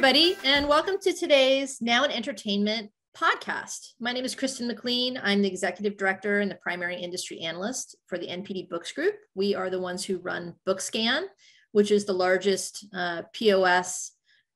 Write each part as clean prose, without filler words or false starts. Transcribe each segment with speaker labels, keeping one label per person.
Speaker 1: everybody, and welcome to today's Now in Entertainment podcast. My name is Kristen McLean. I'm the Executive Director and the Primary Industry Analyst for the NPD Books Group. We are the ones who run BookScan, which is the largest POS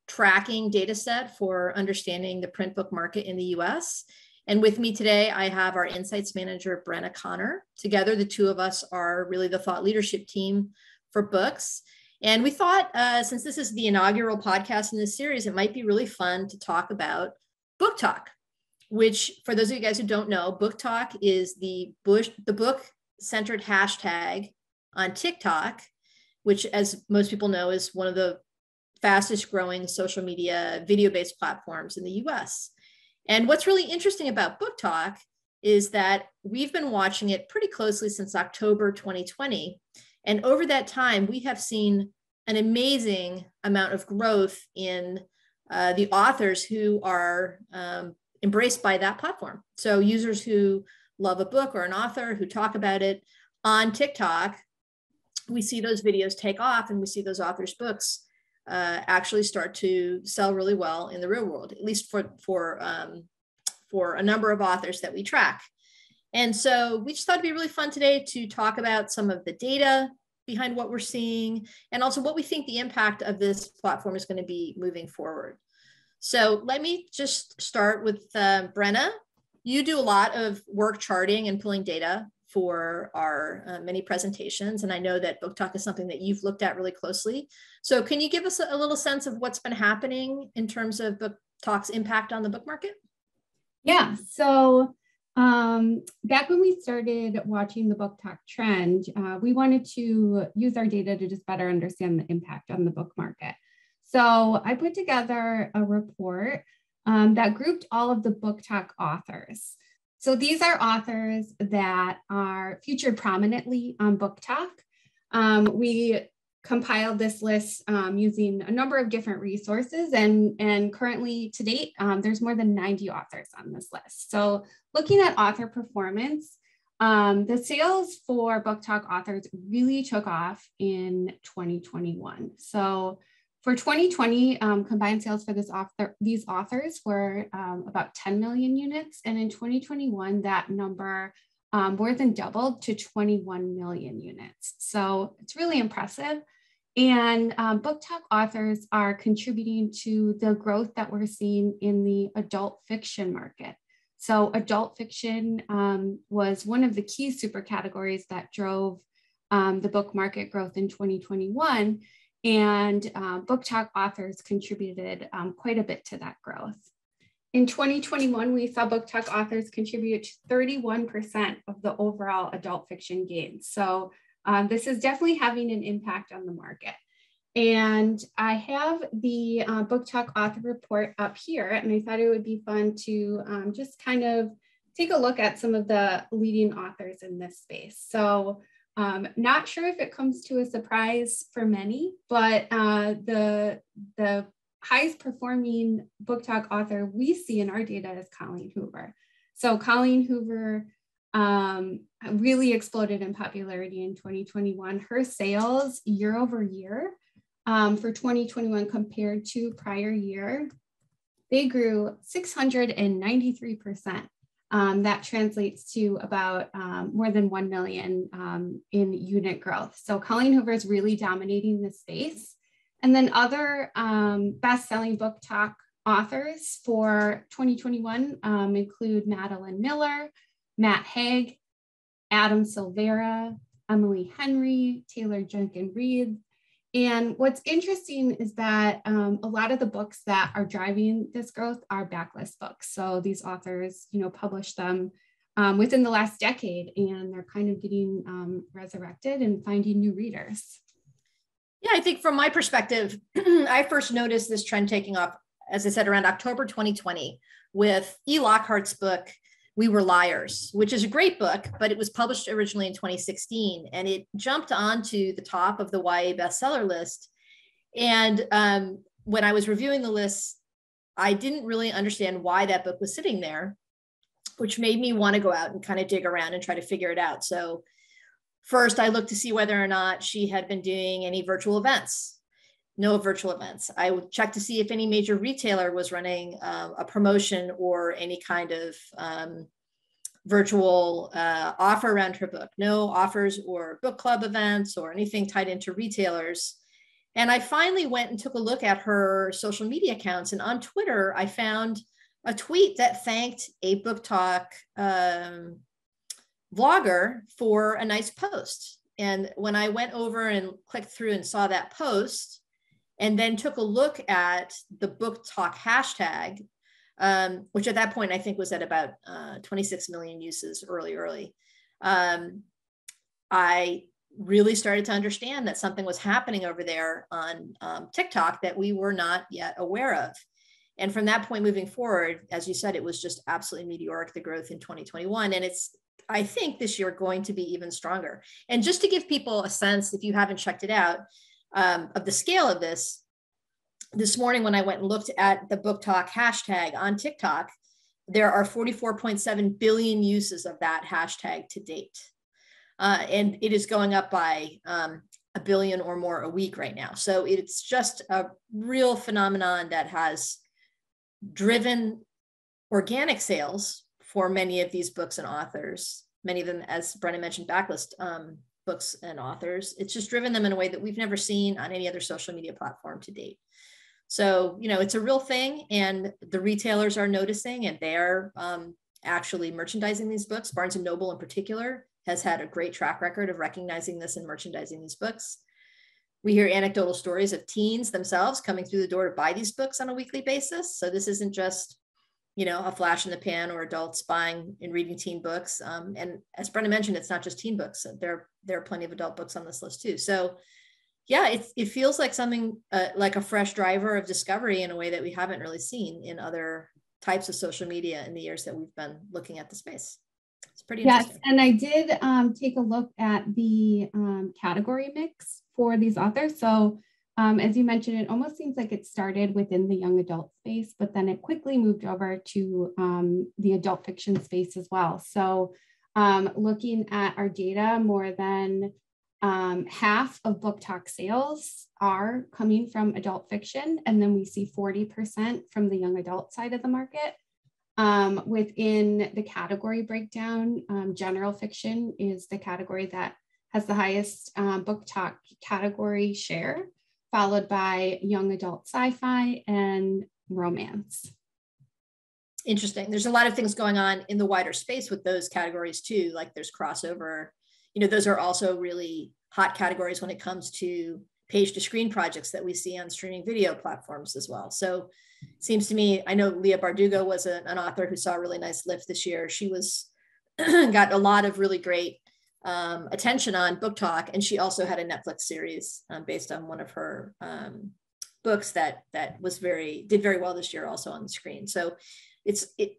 Speaker 1: tracking data set for understanding the print book market in the US. And with me today, I have our Insights Manager, Brenna Connor. Together, the two of us are really the thought leadership team for books. And we thought, since this is the inaugural podcast in this series, it might be really fun to talk about BookTalk, which, for those of you guys who don't know, BookTalk is the book-centered hashtag on TikTok, which, as most people know, is one of the fastest growing social media video-based platforms in the US. And what's really interesting about BookTalk is that we've been watching it pretty closely since October 2020. And over that time, we have seen an amazing amount of growth in the authors who are embraced by that platform. So users who love a book or an author who talk about it on TikTok, we see those videos take off and we see those authors' books actually start to sell really well in the real world, at least for a number of authors that we track. And so we just thought it'd be really fun today to talk about some of the data behind what we're seeing and also what we think the impact of this platform is going to be moving forward. So let me just start with Brenna. You do a lot of work charting and pulling data for our many presentations. And I know that BookTalk is something that you've looked at really closely. So can you give us a little sense of what's been happening in terms of BookTalk's impact on the book market?
Speaker 2: Yeah, so back when we started watching the BookTalk trend, we wanted to use our data to just better understand the impact on the book market. So I put together a report that grouped all of the BookTalk authors. So these are authors that are featured prominently on BookTalk. We compiled this list using a number of different resources, and currently to date, there's more than 90 authors on this list. So looking at author performance, the sales for BookTalk authors really took off in 2021. So for 2020, combined sales for these authors were about 10 million units. And in 2021, that number more than doubled to 21 million units. So it's really impressive. And BookTalk authors are contributing to the growth that we're seeing in the adult fiction market. So adult fiction was one of the key super categories that drove the book market growth in 2021. And BookTalk authors contributed quite a bit to that growth. In 2021, we saw BookTalk authors contribute to 31% of the overall adult fiction gains. So this is definitely having an impact on the market. And I have the BookTalk author report up here, and I thought it would be fun to just kind of take a look at some of the leading authors in this space. So not sure if it comes to a surprise for many, but the highest performing BookTalk author we see in our data is Colleen Hoover. So Colleen Hoover really exploded in popularity in 2021. Her sales year over year for 2021 compared to prior year, they grew 693%. That translates to about more than 1 million in unit growth. So Colleen Hoover is really dominating the space. And then other best-selling BookTalk authors for 2021 include Madeline Miller, Matt Haig, Adam Silvera, Emily Henry, Taylor Jenkins Reid. And what's interesting is that a lot of the books that are driving this growth are backlist books. So these authors, published them within the last decade, and they're kind of getting resurrected and finding new readers.
Speaker 1: Yeah, I think from my perspective, I first noticed this trend taking off, as I said, around October 2020 with E. Lockhart's book, We Were Liars, which is a great book, but it was published originally in 2016, and it jumped onto the top of the YA bestseller list. And when I was reviewing the list, I didn't really understand why that book was sitting there, which made me want to go out and kind of dig around and try to figure it out. So first, I looked to see whether or not she had been doing any virtual events. no virtual events. I would check to see if any major retailer was running a promotion or any kind of virtual offer around her book. No offers or book club events or anything tied into retailers. And I finally went and took a look at her social media accounts. And on Twitter, I found a tweet that thanked a BookTalk vlogger for a nice post. And when I went over and clicked through and saw that post, and then took a look at the BookTalk hashtag, which at that point I think was at about 26 million uses early. I really started to understand that something was happening over there on TikTok that we were not yet aware of. And from that point moving forward, as you said, it was just absolutely meteoric, the growth in 2021. And it's, I think this year going to be even stronger. And just to give people a sense, if you haven't checked it out, of the scale of this morning when I went and looked at the BookTalk hashtag on TikTok, there are 44.7 billion uses of that hashtag to date. And it is going up by a billion or more a week right now. So it's just a real phenomenon that has driven organic sales for many of these books and authors, many of them, as Brenna mentioned, backlist books and authors. It's just driven them in a way that we've never seen on any other social media platform to date. So, you know, it's a real thing, and the retailers are noticing, and they're actually merchandising these books. Barnes & Noble in particular has had a great track record of recognizing this and merchandising these books. We hear anecdotal stories of teens themselves coming through the door to buy these books on a weekly basis. So this isn't just, you know, a flash in the pan or adults buying and reading teen books. And as Brenna mentioned, it's not just teen books. There are plenty of adult books on this list too. So yeah, it feels like something like a fresh driver of discovery in a way that we haven't really seen in other types of social media in the years that we've been looking at the space. It's pretty interesting.
Speaker 2: Yes, and I did take a look at the category mix for these authors. So as you mentioned, it almost seems like it started within the young adult space, but then it quickly moved over to the adult fiction space as well. So looking at our data, more than half of BookTalk sales are coming from adult fiction, and then we see 40% from the young adult side of the market. Within the category breakdown, general fiction is the category that has the highest BookTalk category share, followed by young adult sci-fi and romance.
Speaker 1: Interesting. There's a lot of things going on in the wider space with those categories too. Like there's crossover, you know, those are also really hot categories when it comes to page to screen projects that we see on streaming video platforms as well. So it seems to me, I know Leah Bardugo was an author who saw a really nice lift this year. She was got a lot of really great attention on BookTalk, and she also had a Netflix series based on one of her books that did very well this year, also on the screen. So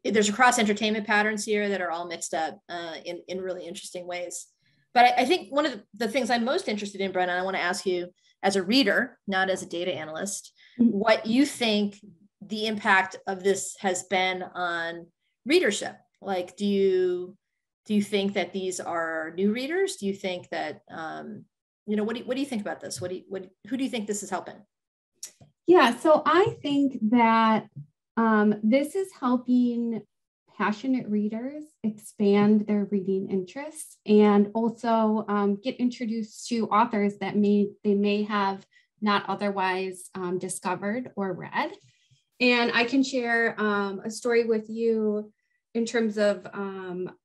Speaker 1: there's across entertainment patterns here that are all mixed up in really interesting ways. But I think one of the things I'm most interested in, Brenna, I want to ask you as a reader, not as a data analyst, what you think the impact of this has been on readership. Like, do you think that these are new readers? Do you think that, what do you think about this? Who do you think this is helping?
Speaker 2: Yeah, so I think that this is helping passionate readers expand their reading interests and also get introduced to authors that they may have not otherwise discovered or read. And I can share a story with you in terms of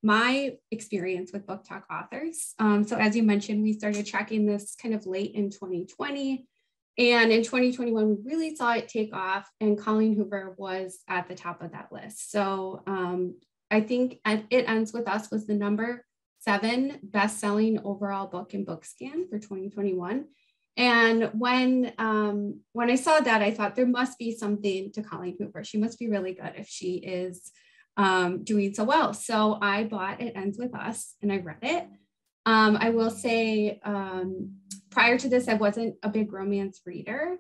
Speaker 2: my experience with BookTalk authors. So as you mentioned, we started tracking this kind of late in 2020. And in 2021, we really saw it take off, and Colleen Hoover was at the top of that list. So I think It Ends With Us was the number 7 best-selling overall book in BookScan for 2021. And when I saw that, I thought there must be something to Colleen Hoover. She must be really good if she is doing so well. So I bought It Ends With Us and I read it. I will say, prior to this, I wasn't a big romance reader.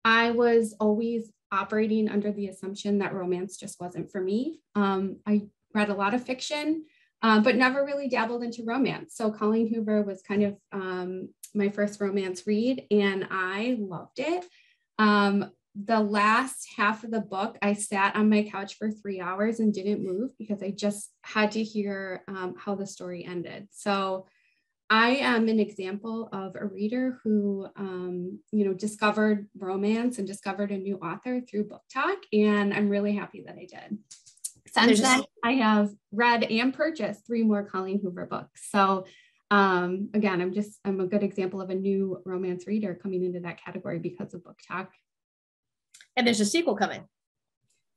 Speaker 2: I was always operating under the assumption that romance just wasn't for me. I read a lot of fiction, but never really dabbled into romance. So Colleen Hoover was kind of my first romance read, and I loved it. The last half of the book, I sat on my couch for 3 hours and didn't move because I just had to hear how the story ended. So I am an example of a reader who, discovered romance and discovered a new author through BookTalk, and I'm really happy that I did. Since then, I have read and purchased 3 more Colleen Hoover books. So again, I'm a good example of a new romance reader coming into that category because of BookTalk.
Speaker 1: And there's a sequel coming.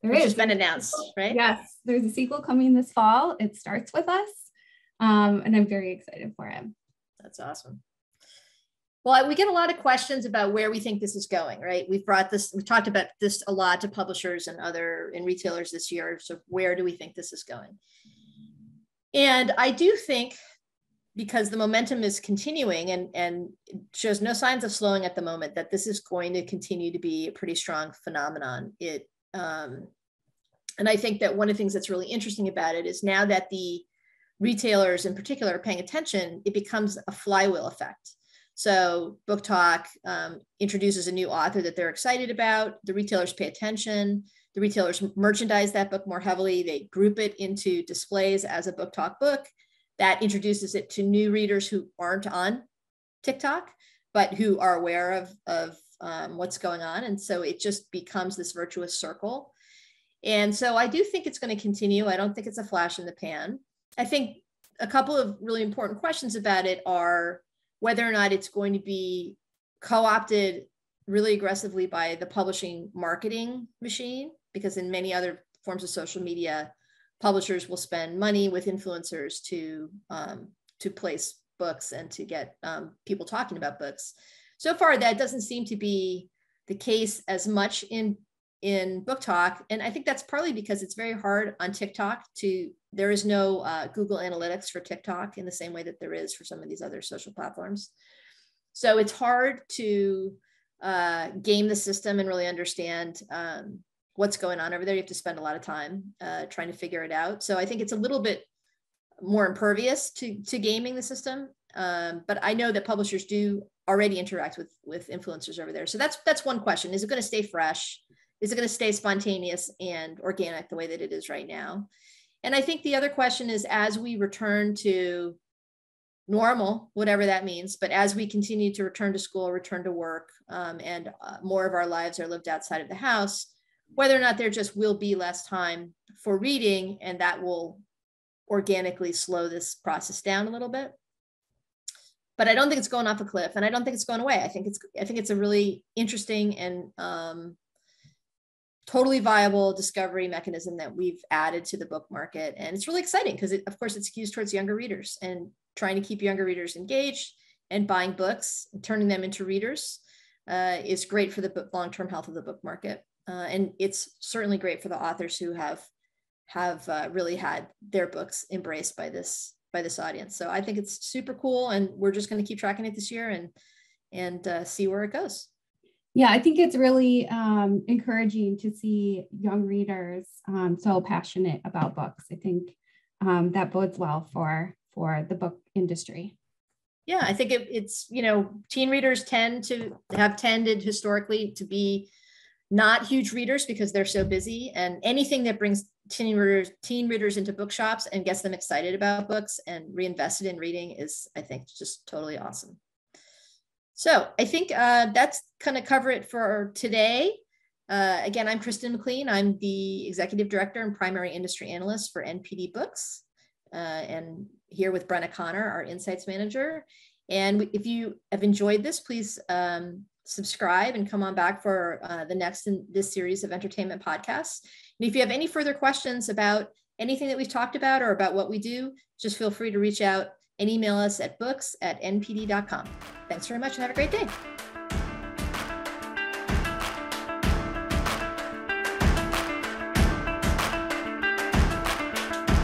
Speaker 2: Which
Speaker 1: has been announced, right?
Speaker 2: Yes, there's a sequel coming this fall. It starts with us, and I'm very excited for it.
Speaker 1: That's awesome. Well, we get a lot of questions about where we think this is going, right? We've talked about this a lot to publishers and retailers this year. So where do we think this is going? And I do think, because the momentum is continuing and shows no signs of slowing at the moment, that this is going to continue to be a pretty strong phenomenon. And I think that one of the things that's really interesting about it is now that the retailers in particular are paying attention, it becomes a flywheel effect. So BookTalk introduces a new author that they're excited about. The retailers pay attention. The retailers merchandise that book more heavily. They group it into displays as a BookTalk book. That introduces it to new readers who aren't on TikTok, but who are aware of what's going on. And so it just becomes this virtuous circle. And so I do think it's going to continue. I don't think it's a flash in the pan. I think a couple of really important questions about it are whether or not it's going to be co-opted really aggressively by the publishing marketing machine, because in many other forms of social media, publishers will spend money with influencers to place books and to get people talking about books. So far, that doesn't seem to be the case as much in BookTalk. And I think that's partly because it's very hard on TikTok there is no Google Analytics for TikTok in the same way that there is for some of these other social platforms. So it's hard to game the system and really understand what's going on over there. You have to spend a lot of time trying to figure it out. So I think it's a little bit more impervious to gaming the system. But I know that publishers do already interact with influencers over there. So that's one question. Is it going to stay fresh? Is it going to stay spontaneous and organic the way that it is right now? And I think the other question is, as we return to normal, whatever that means, but as we continue to return to school, return to work, and more of our lives are lived outside of the house, whether or not there just will be less time for reading, and that will organically slow this process down a little bit. But I don't think it's going off a cliff, and I don't think it's going away. I think it's a really interesting and totally viable discovery mechanism that we've added to the book market. And it's really exciting because of course it skews towards younger readers, and trying to keep younger readers engaged and buying books and turning them into readers is great for the long-term health of the book market. And it's certainly great for the authors who have really had their books embraced by this audience. So I think it's super cool, and we're just going to keep tracking it this year and see where it goes.
Speaker 2: Yeah, I think it's really encouraging to see young readers so passionate about books. I think that bodes well for the book industry.
Speaker 1: Yeah, I think it's, teen readers have tended historically to be not huge readers because they're so busy, and anything that brings teen readers into bookshops and gets them excited about books and reinvested in reading is, I think, just totally awesome. So I think that's going to cover it for today. Again, I'm Kristen McLean. I'm the Executive Director and Primary Industry Analyst for NPD Books, and here with Brenna Connor, our Insights Manager. And if you have enjoyed this, please subscribe and come on back for the next in this series of entertainment podcasts. And if you have any further questions about anything that we've talked about or about what we do, just feel free to reach out and email us at books@npd.com. Thanks very much and have a great day.